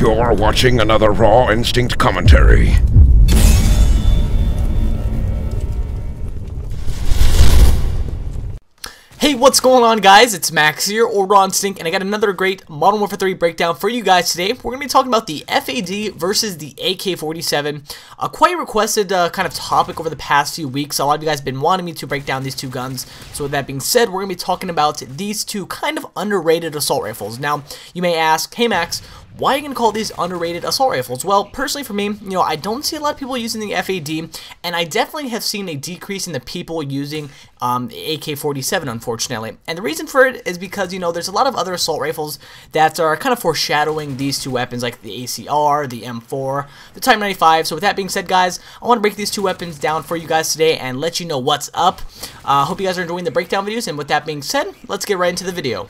You're watching another Raw Instinct commentary. Hey, what's going on, guys? It's Max here, or Raw Instinct, and I got another great Modern Warfare 3 breakdown for you guys today. We're going to be talking about the FAD versus the AK-47, a quite requested kind of topic over the past few weeks. A lot of you guys have been wanting me to break down these two guns. So with that being said, we're going to be talking about these two kind of underrated assault rifles. Now, you may ask, hey Max, why are you going to call these underrated assault rifles? Well, personally for me, I don't see a lot of people using the FAD, and I definitely have seen a decrease in the people using the AK-47, unfortunately. And the reason for it is because, there's a lot of other assault rifles that are kind of foreshadowing these two weapons, like the ACR, the M4, the Type 95. So with that being said, guys, I want to break these two weapons down for you guys today and let you know what's up. Hope you guys are enjoying the breakdown videos, and with that being said, let's get right into the video.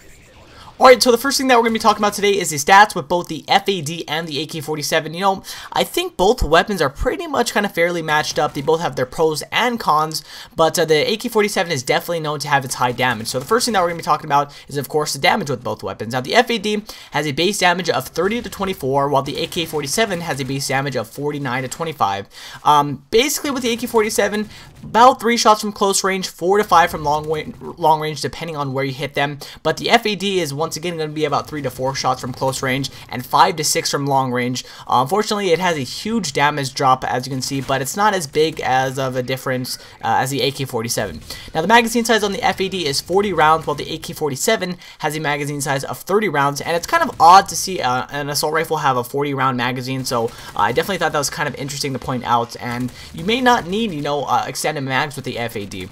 Alright, so the first thing that we're going to be talking about today is the stats with both the FAD and the AK-47. I think both weapons are pretty much kind of fairly matched up. They both have their pros and cons, but the AK-47 is definitely known to have its high damage. So the first thing that we're going to be talking about is, of course, the damage with both weapons. Now, the FAD has a base damage of 30 to 24, while the AK-47 has a base damage of 49 to 25. Basically, with the AK-47, about 3 shots from close range, 4 to 5 from long range, depending on where you hit them. But the FAD is once again going to be about 3 to 4 shots from close range and 5 to 6 from long range. Unfortunately, it has a huge damage drop, as you can see, but it's not as big as of a difference as the AK-47. Now, the magazine size on the FAD is 40 rounds, while the AK-47 has a magazine size of 30 rounds, and it's kind of odd to see an assault rifle have a 40 round magazine, so I definitely thought that was kind of interesting to point out, and you may not need, extended mags with the FAD.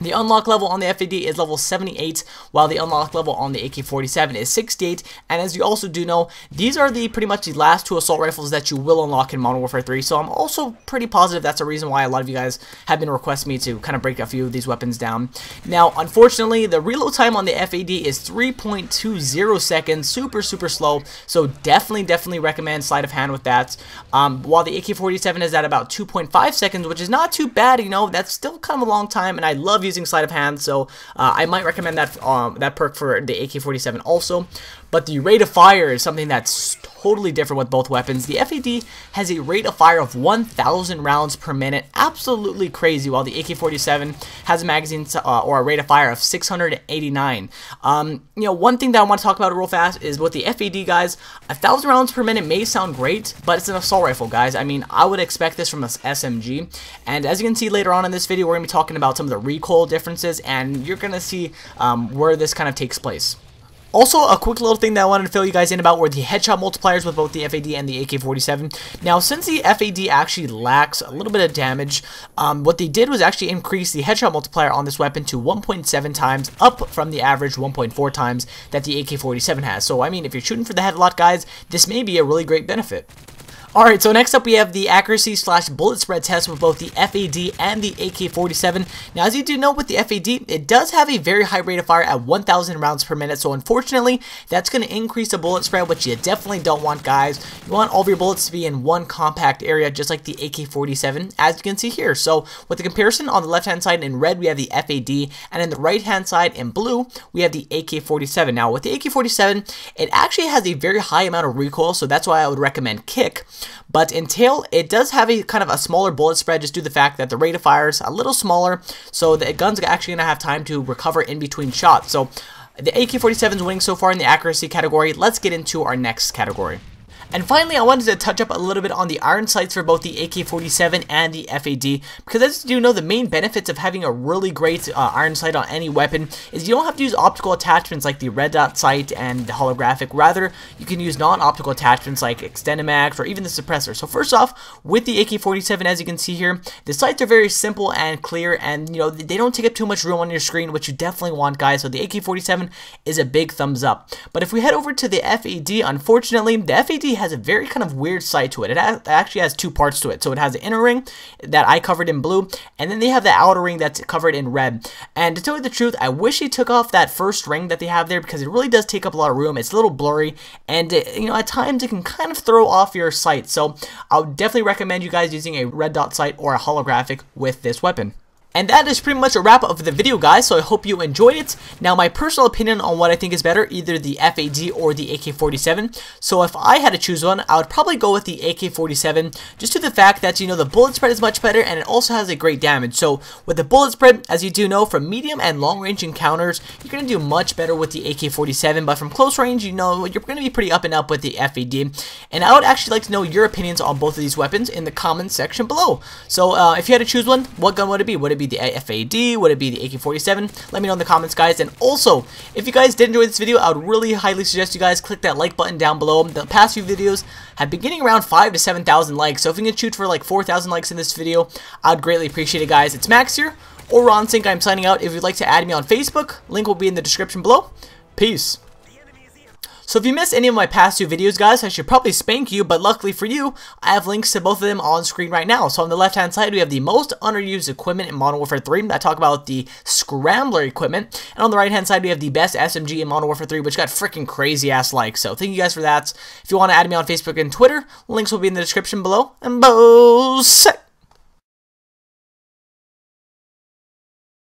The unlock level on the FAD is level 78, while the unlock level on the AK-47 is 68, and as you also do know, these are pretty much the last two assault rifles that you will unlock in Modern Warfare 3, so I'm also pretty positive that's the reason why a lot of you guys have been requesting me to kind of break a few of these weapons down. Now, unfortunately, the reload time on the FAD is 3.20 seconds, super slow, so definitely recommend sleight of hand with that, while the AK-47 is at about 2.5 seconds, which is not too bad, that's still kind of a long time, and I love using sleight of hand, so I might recommend that that perk for the AK-47 also. But the rate of fire is something that's totally different with both weapons. The FAD has a rate of fire of 1,000 rounds per minute, absolutely crazy, while the AK-47 has a magazine or a rate of fire of 689. One thing that I want to talk about real fast is with the FAD, guys, 1,000 rounds per minute may sound great, but it's an assault rifle, guys. I mean, I would expect this from an SMG, and as you can see later on in this video, we're going to be talking about some of the recoil differences, and you're going to see where this kind of takes place. Also, a quick little thing that I wanted to fill you guys in about were the headshot multipliers with both the FAD and the AK-47. Now, since the FAD actually lacks a little bit of damage, what they did was actually increase the headshot multiplier on this weapon to 1.7 times, up from the average 1.4 times that the AK-47 has. So, I mean, if you're shooting for the head a lot, guys, this may be a really great benefit. Alright, so next up we have the accuracy / bullet spread test with both the FAD and the AK-47. Now, as you do know, with the FAD, it does have a very high rate of fire at 1,000 rounds per minute, so unfortunately, that's going to increase the bullet spread, which you definitely don't want, guys. You want all of your bullets to be in one compact area, just like the AK-47, as you can see here. So, with the comparison, on the left-hand side in red, we have the FAD, and in the right-hand side in blue, we have the AK-47. Now, with the AK-47, it actually has a very high amount of recoil, so that's why I would recommend kick. But in tail, it does have a kind of a smaller bullet spread just due to the fact that the rate of fire is a little smaller, so the gun's actually going to have time to recover in between shots. So the AK-47 is winning so far in the accuracy category. Let's get into our next category. And finally, I wanted to touch up a little bit on the iron sights for both the AK-47 and the FAD, because as you know, the main benefits of having a really great iron sight on any weapon is you don't have to use optical attachments like the red dot sight and the holographic. Rather, you can use non-optical attachments like extended mags or even the suppressor. So first off, with the AK-47, as you can see here, the sights are very simple and clear, and they don't take up too much room on your screen, which you definitely want, guys. So the AK-47 is a big thumbs up. But if we head over to the FAD, unfortunately, the FAD has a very kind of weird sight to it. It actually has two parts to it. So it has the inner ring that I covered in blue, and then they have the outer ring that's covered in red. And to tell you the truth, I wish he took off that first ring that they have there, because it really does take up a lot of room. It's a little blurry, and at times it can kind of throw off your sight. So I would definitely recommend you guys using a red dot sight or a holographic with this weapon. And that is pretty much a wrap of the video, guys, so I hope you enjoyed it. Now, my personal opinion on what I think is better, either the FAD or the AK-47. So if I had to choose one, I would probably go with the AK-47, just to the fact that, you know, the bullet spread is much better, and it also has a great damage. So with the bullet spread, as you do know, from medium and long range encounters, you're going to do much better with the AK-47, but from close range, you know, you're going to be pretty up and up with the FAD. And I would actually like to know your opinions on both of these weapons in the comments section below. So if you had to choose one, what gun would it be? Would it be the FAD? Would it be the AK-47? Let me know in the comments, guys. And also, if you guys did enjoy this video, I would really highly suggest you guys click that like button down below. The past few videos have been getting around 5,000 to 7,000 likes, so if you can shoot for like 4,000 likes in this video, I'd greatly appreciate it, guys. It's Max here, or Ron Sync. I'm signing out. If you'd like to add me on Facebook, link will be in the description below. Peace. So if you missed any of my past two videos, guys, I should probably spank you, but luckily for you, I have links to both of them on screen right now. So on the left-hand side, we have the most underused equipment in Modern Warfare 3. I talk about the Scrambler equipment. And on the right-hand side, we have the best SMG in Modern Warfare 3, which got freaking crazy-ass likes. So thank you guys for that. If you want to add me on Facebook and Twitter, links will be in the description below. And sick.